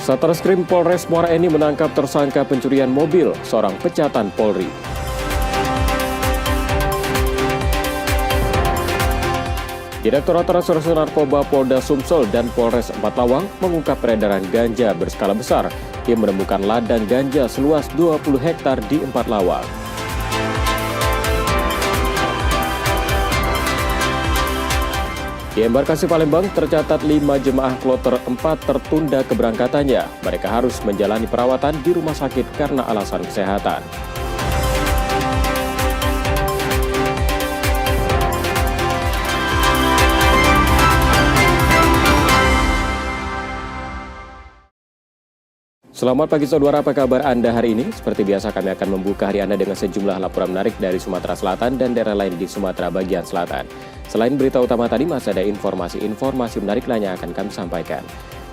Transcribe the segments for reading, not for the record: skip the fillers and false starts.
Satreskrim Polres Muara Enim menangkap tersangka pencurian mobil seorang pecatan Polri. Direktorat Reserse Narkoba Polda Sumsel dan Polres Empat Lawang mengungkap peredaran ganja berskala besar yang menemukan ladang ganja seluas 20 hektar di Empat Lawang. Di embarkasi Palembang tercatat 5 jemaah kloter 4 tertunda keberangkatannya. Mereka harus menjalani perawatan di rumah sakit karena alasan kesehatan. Selamat pagi saudara, apa kabar Anda hari ini? Seperti biasa kami akan membuka hari Anda dengan sejumlah laporan menarik dari Sumatera Selatan dan daerah lain di Sumatera bagian selatan. Selain berita utama tadi, masih ada informasi menarik lainnya akan kami sampaikan.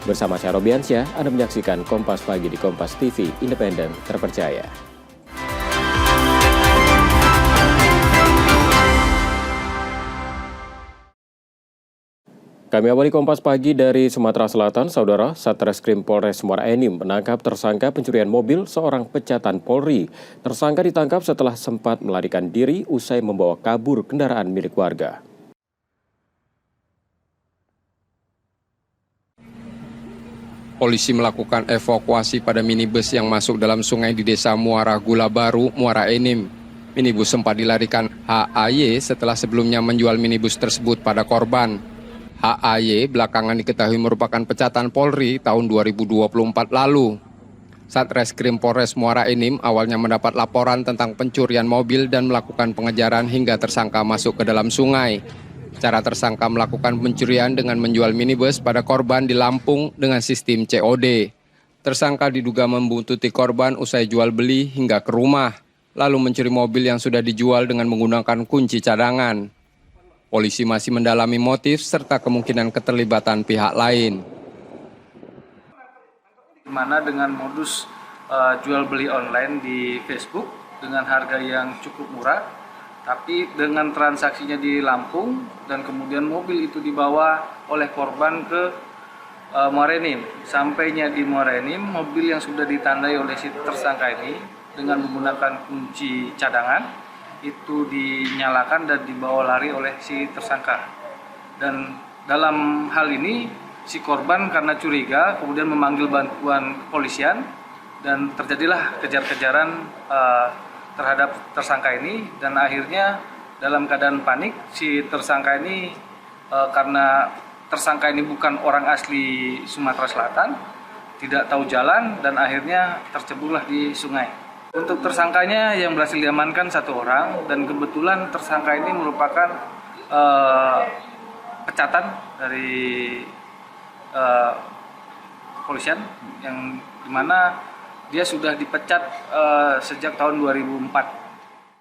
Bersama saya Robiansyah, Anda menyaksikan Kompas Pagi di Kompas TV, independen, terpercaya. Kami awali Kompas Pagi dari Sumatera Selatan, saudara. Satreskrim Polres Muara Enim menangkap tersangka pencurian mobil seorang pecatan Polri. Tersangka ditangkap setelah sempat melarikan diri usai membawa kabur kendaraan milik warga. Polisi melakukan evakuasi pada minibus yang masuk dalam sungai di Desa Muara Gula Baru, Muara Enim. Minibus sempat dilarikan HAY setelah sebelumnya menjual minibus tersebut pada korban. HAY belakangan diketahui merupakan pecatan Polri tahun 2024 lalu. Satreskrim Polres Muara Enim awalnya mendapat laporan tentang pencurian mobil dan melakukan pengejaran hingga tersangka masuk ke dalam sungai. Cara tersangka melakukan pencurian dengan menjual minibus pada korban di Lampung dengan sistem COD. Tersangka diduga membuntuti korban usai jual beli hingga ke rumah, lalu mencuri mobil yang sudah dijual dengan menggunakan kunci cadangan. Polisi masih mendalami motif serta kemungkinan keterlibatan pihak lain. Di mana dengan modus jual beli online di Facebook dengan harga yang cukup murah, tapi dengan transaksinya di Lampung dan kemudian mobil itu dibawa oleh korban ke Muara Enim. Sampainya di Muara Enim, mobil yang sudah ditandai oleh si tersangka ini dengan menggunakan kunci cadangan itu dinyalakan dan dibawa lari oleh si tersangka. Dan dalam hal ini si korban karena curiga kemudian memanggil bantuan kepolisian dan terjadilah kejar-kejaran terhadap tersangka ini, dan akhirnya dalam keadaan panik si tersangka ini karena tersangka ini bukan orang asli Sumatera Selatan, tidak tahu jalan dan akhirnya terceburlah di sungai. Untuk tersangkanya yang berhasil diamankan 1 orang, dan kebetulan tersangka ini merupakan pecatan dari kepolisian yang dimana dia sudah dipecat sejak tahun 2004.